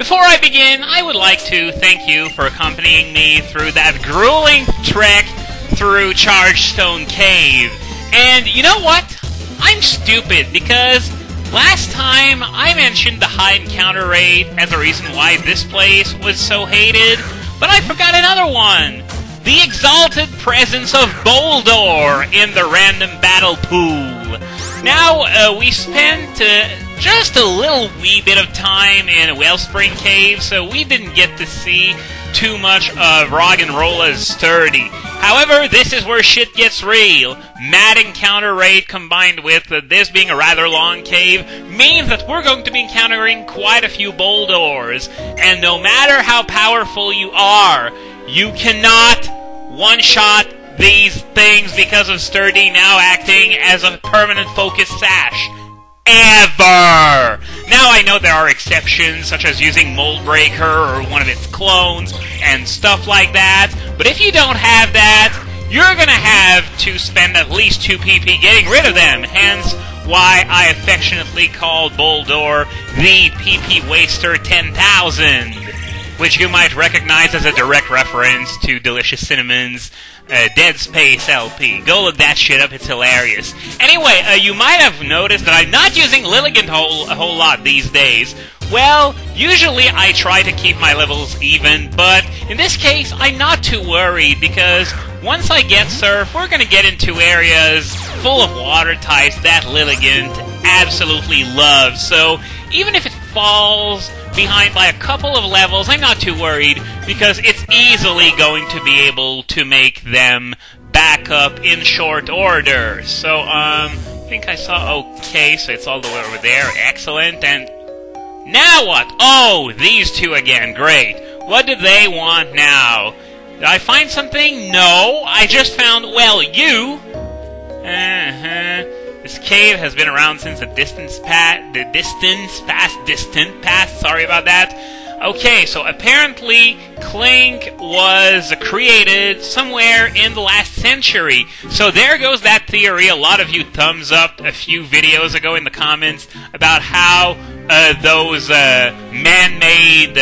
before I begin, I would like to thank you for accompanying me through that grueling trek through Chargestone Cave. And you know what? I'm stupid, because last time I mentioned the high encounter rate as a reason why this place was so hated, but I forgot another one. The exalted presence of Boldor in the random battle pool. Now, we spent just a little wee bit of time in Wellspring Cave, so we didn't get to see too much of Roggenrolla's Sturdy. However, this is where shit gets real. Mad encounter rate combined with this being a rather long cave means that we're going to be encountering quite a few Boldors. And no matter how powerful you are, you cannot one-shot these things because of Sturdy now acting as a permanent focus sash. Ever! Now I know there are exceptions, such as using Moldbreaker or one of its clones and stuff like that, but if you don't have that, you're gonna have to spend at least 2 PP getting rid of them, hence why I affectionately called Boldor the PP Waster 10,000, which you might recognize as a direct reference to Delicious Cinnamon's Dead Space LP. Go look that shit up, it's hilarious. Anyway, you might have noticed that I'm not using Lilligant a whole lot these days. Well, usually I try to keep my levels even, but in this case, I'm not too worried, because once I get Surf, we're gonna get into areas full of water types that Lilligant absolutely loves, so even if it falls behind by a couple of levels, I'm not too worried, because it's easily going to be able to make them back up in short order. So, I think I saw okay, so it's all the way over there. Excellent, and now what? Oh, these two again. Great. What do they want now? Did I find something? No, I just found, well, you. This cave has been around since the distant past, sorry about that. Okay, so apparently Clink was created somewhere in the last century. So there goes that theory. A lot of you thumbs up a few videos ago in the comments about how those man-made,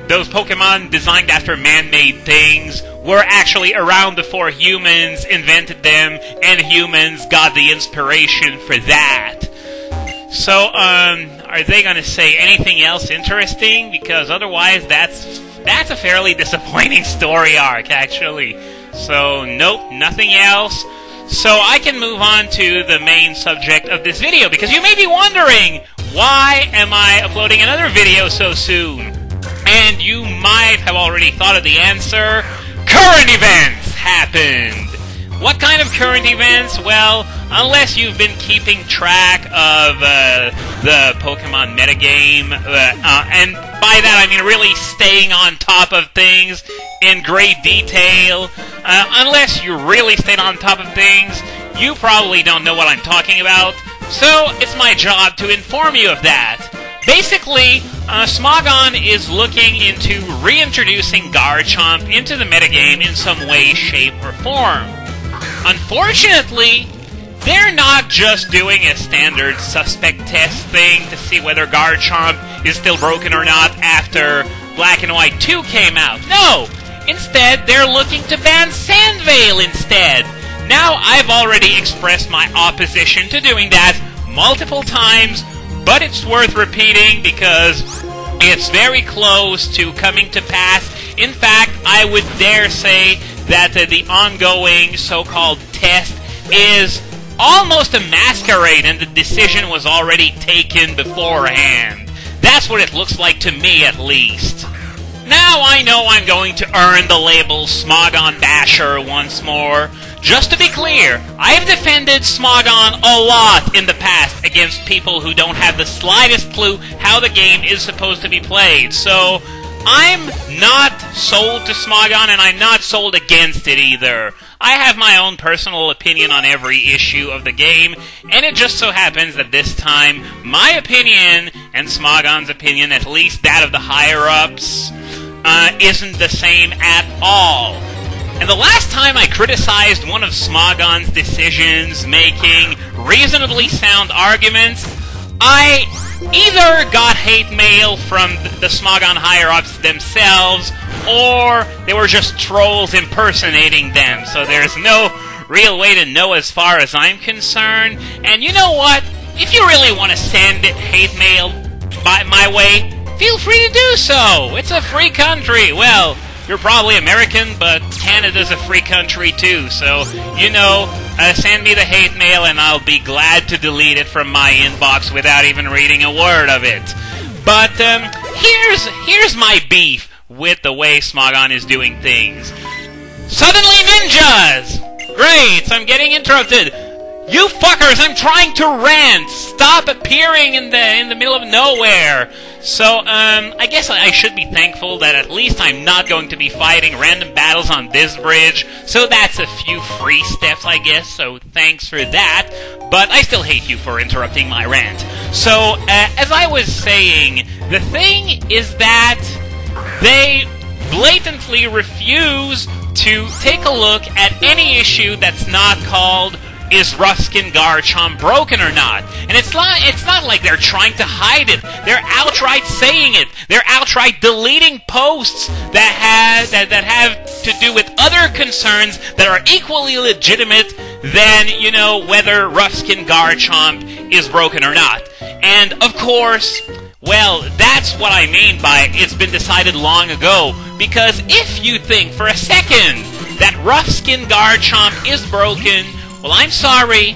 those Pokemon designed after man-made things were actually around before humans invented them, and humans got the inspiration for that. So, are they gonna say anything else interesting? Because otherwise, that's a fairly disappointing story arc, actually. So, nope, nothing else. So I can move on to the main subject of this video, because you may be wondering, why am I uploading another video so soon? And you might have already thought of the answer. Current events happened! What kind of current events? Well, unless you've been keeping track of the Pokemon metagame, and by that I mean really staying on top of things in great detail, unless you really stayed on top of things, you probably don't know what I'm talking about, so it's my job to inform you of that. Basically, Smogon is looking into reintroducing Garchomp into the metagame in some way, shape, or form. Unfortunately, they're not just doing a standard suspect test thing to see whether Garchomp is still broken or not after Black and White 2 came out. No! Instead, they're looking to ban Sandvale instead. Now, I've already expressed my opposition to doing that multiple times, but it's worth repeating because it's very close to coming to pass. In fact, I would dare say that the ongoing so-called test is almost a masquerade and the decision was already taken beforehand. That's what it looks like to me, at least. Now I know I'm going to earn the label Smogon Basher once more. Just to be clear, I've defended Smogon a lot in the past against people who don't have the slightest clue how the game is supposed to be played, so I'm not sold to Smogon, and I'm not sold against it either. I have my own personal opinion on every issue of the game, and it just so happens that this time, my opinion and Smogon's opinion, at least that of the higher-ups, isn't the same at all. And the last time I criticized one of Smogon's decisions making reasonably sound arguments, I either got hate mail from the Smogon higher-ups themselves, or they were just trolls impersonating them, so there's no real way to know as far as I'm concerned. And you know what? If you really want to send hate mail my way, feel free to do so! It's a free country! Well, you're probably American, but Canada's a free country too, so, you know, send me the hate mail and I'll be glad to delete it from my inbox without even reading a word of it. But, here's my beef with the way Smogon is doing things. Suddenly ninjas! Great, I'm getting interrupted. You fuckers, I'm trying to rant! Stop appearing in the middle of nowhere! So, I guess I should be thankful that at least I'm not going to be fighting random battles on this bridge, so that's a few free steps, I guess, so thanks for that, but I still hate you for interrupting my rant. So, as I was saying, the thing is that they blatantly refuse to take a look at any issue that's not called is Rough-Skin Garchomp broken or not? And it's not like they're trying to hide it. They're outright saying it. They're outright deleting posts that have to do with other concerns that are equally legitimate than, you know, whether Rough-Skin Garchomp is broken or not. And, of course, well, that's what I mean by it's been decided long ago. Because if you think for a second that Rough-Skin Garchomp is broken, well, I'm sorry,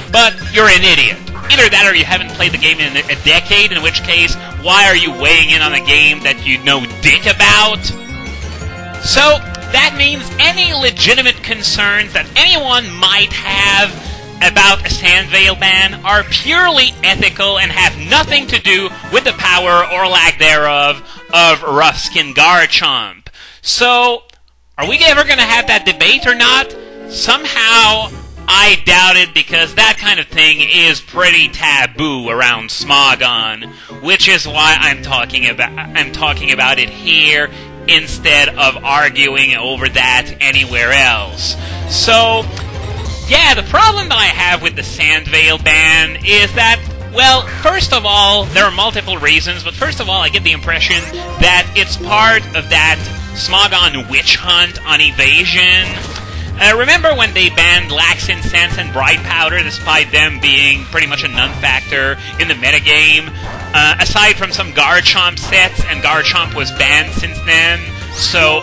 but you're an idiot. Either that or you haven't played the game in a decade, in which case, why are you weighing in on a game that you know dick about? So, that means any legitimate concerns that anyone might have about a Sandvale ban are purely ethical and have nothing to do with the power or lack thereof of Rough-Skin Garchomp. So, are we ever going to have that debate or not? Somehow, I doubt it, because that kind of thing is pretty taboo around Smogon, which is why I'm talking about it here instead of arguing over that anywhere else. So, yeah, the problem that I have with the Sandvale ban is that, well, first of all, there are multiple reasons, but first of all, I get the impression that it's part of that Smogon witch hunt on evasion. Remember when they banned Lax Incense and Bright Powder, despite them being pretty much a non-factor in the metagame? Aside from some Garchomp sets, and Garchomp was banned since then, so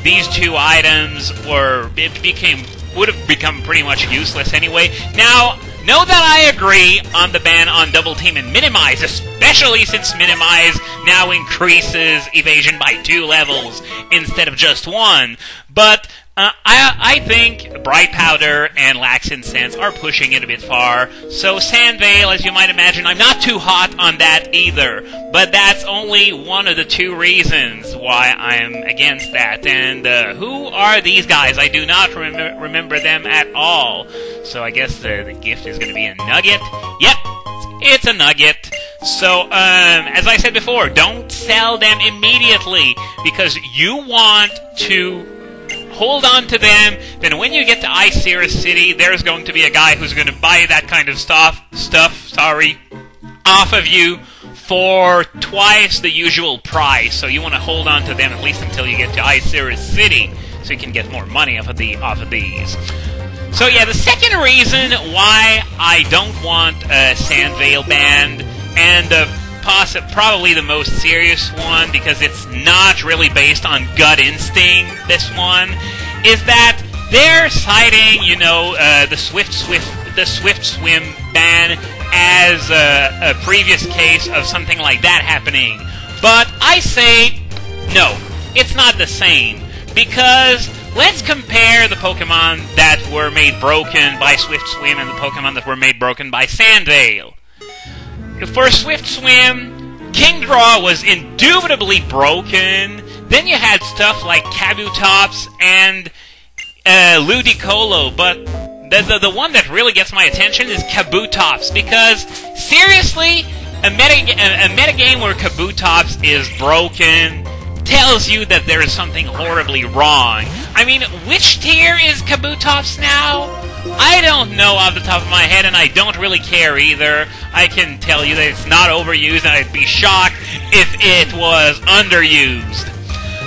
these two items would have become pretty much useless anyway. Now, know that I agree on the ban on Double Team and Minimize, especially since Minimize now increases evasion by 2 levels instead of just 1, but I think Bright Powder and Lax Incense are pushing it a bit far, so Sandvale, as you might imagine, I'm not too hot on that either, but that's only one of the 2 reasons why I'm against that. And who are these guys? I do not remember them at all, so I guess the gift is going to be a nugget. Yep, it's a nugget. So, as I said before, don't sell them immediately, because you want to hold on to them. Then when you get to Icera City, there's going to be a guy who's going to buy that kind of stuff off of you for twice the usual price. So you want to hold on to them at least until you get to Icera City, so you can get more money off of these. So yeah, the second reason why I don't want a Sandvale banned, and probably the most serious one, because it's not really based on gut instinct, this one, is that they're citing, you know, the Swift Swim ban as a previous case of something like that happening. But I say, no, it's not the same, because let's compare the Pokemon that were made broken by Swift Swim and the Pokemon that were made broken by Sandvale. For Swift Swim, Kingdraw was indubitably broken. Then you had stuff like Kabutops and Ludicolo, but the one that really gets my attention is Kabutops, because, seriously, a metagame where Kabutops is broken tells you that there is something horribly wrong. I mean, which tier is Kabutops now? I don't know off the top of my head, and I don't really care either. I can tell you that it's not overused, and I'd be shocked if it was underused.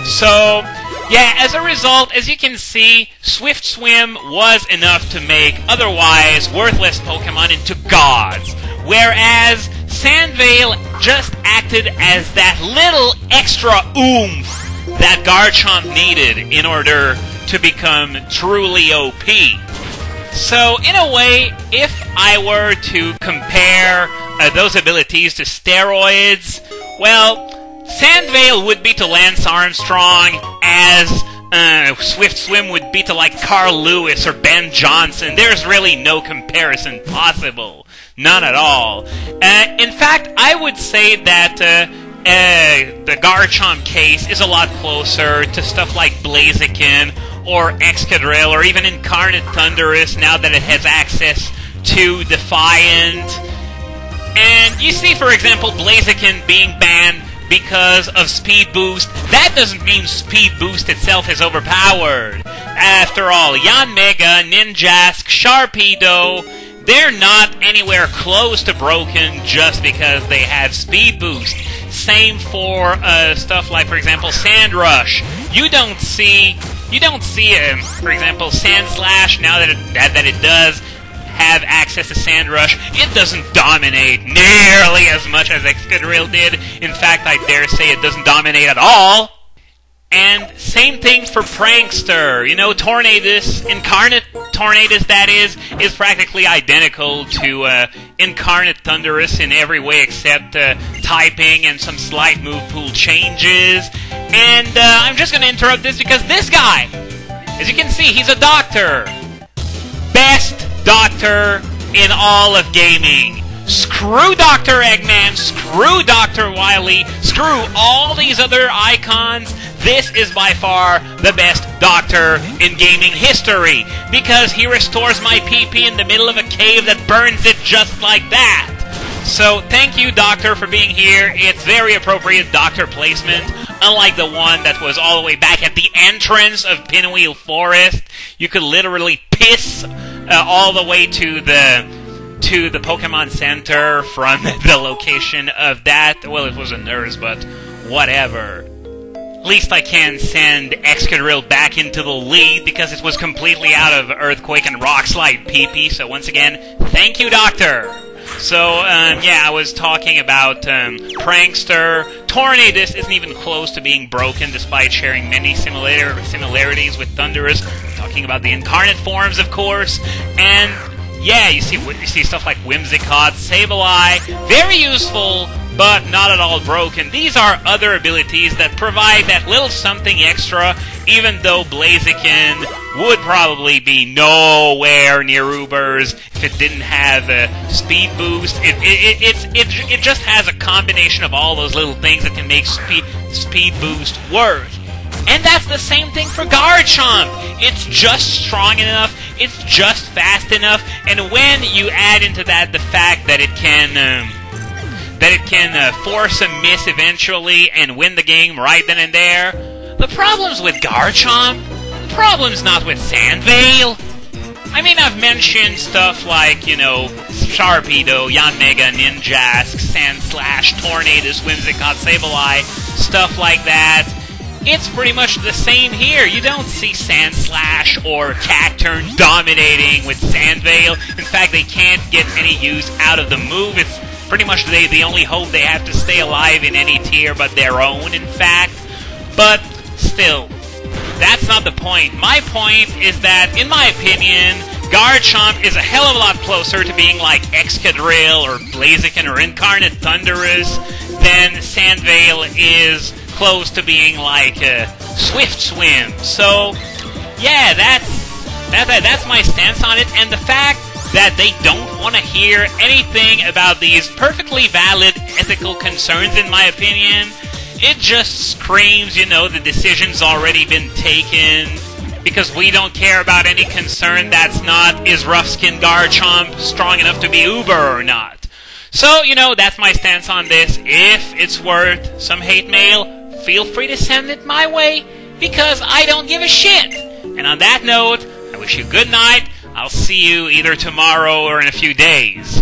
So, yeah, as a result, as you can see, Swift Swim was enough to make otherwise worthless Pokemon into gods, whereas Sandvale just acted as that little extra oomph that Garchomp needed in order to become truly OP. So, in a way, if I were to compare those abilities to steroids, well, Sandvale would be to Lance Armstrong as Swift Swim would be to, like, Carl Lewis or Ben Johnson. There's really no comparison possible. None at all. In fact, I would say that the Garchomp case is a lot closer to stuff like Blaziken or Excadrill or even Incarnate Thundurus now that it has access to Defiant. And you see, for example, Blaziken being banned because of Speed Boost. That doesn't mean Speed Boost itself is overpowered. After all, Yanmega, Ninjask, Sharpedo, they're not anywhere close to broken just because they have Speed Boost. Same for stuff like, for example, Sandrush. You don't see, for example, Sandslash, now that it does have access to Sandrush, it doesn't dominate nearly as much as Excadrill did. In fact, I dare say it doesn't dominate at all. And same thing for Prankster. You know, Tornadus, Incarnate Tornadus, that is practically identical to Incarnate Thundurus in every way except typing and some slight move pool changes. And I'm just going to interrupt this because this guy, as you can see, he's a doctor. Best doctor in all of gaming. Screw Dr. Eggman, screw Dr. Wily, screw all these other icons. This is by far the best doctor in gaming history, because he restores my PP in the middle of a cave that burns it just like that. So thank you, Doctor, for being here. It's very appropriate doctor placement, unlike the one that was all the way back at the entrance of Pinwheel Forest. You could literally piss all the way to the Pokemon Center from the location of that. Well, it was a nurse, but whatever. At least I can send Excadrill back into the lead because it was completely out of Earthquake and Rock Slide PP. So once again, thank you, Doctor. So, yeah, I was talking about Prankster. Tornadus isn't even close to being broken, despite sharing many similarities with Thundurus. Talking about the incarnate forms, of course. And, yeah, you see stuff like Whimsicott, Sableye. Very useful, but not at all broken. These are other abilities that provide that little something extra, even though Blaziken would probably be nowhere near Uber's if it didn't have a speed boost. It just has a combination of all those little things that can make speed boost work. And that's the same thing for Garchomp. It's just strong enough, it's just fast enough, and when you add into that the fact that it can force a miss eventually and win the game right then and there. The problem's with Garchomp. The problem's not with Sandvale. I mean, I've mentioned stuff like, you know, Sharpedo, Yanmega, Ninjask, Sandslash, Tornadus, Whimsicott, Sableye, stuff like that. It's pretty much the same here. You don't see Sandslash or Cacturne dominating with Sandvale. In fact, they can't get any use out of the move. It's pretty much the only hope they have to stay alive in any tier but their own, in fact. But still, that's not the point. My point is that, in my opinion, Garchomp is a hell of a lot closer to being like Excadrill or Blaziken or Incarnate Thundurus than Sandvale is close to being like Swift Swim. So, yeah, that's my stance on it, and the fact that they don't want to hear anything about these perfectly valid ethical concerns, in my opinion, it just screams, you know, the decision's already been taken, because we don't care about any concern that's not, is rough-skinned Garchomp strong enough to be Uber or not? So, you know, that's my stance on this. If it's worth some hate mail, feel free to send it my way, because I don't give a shit. And on that note, I wish you good night, I'll see you either tomorrow or in a few days.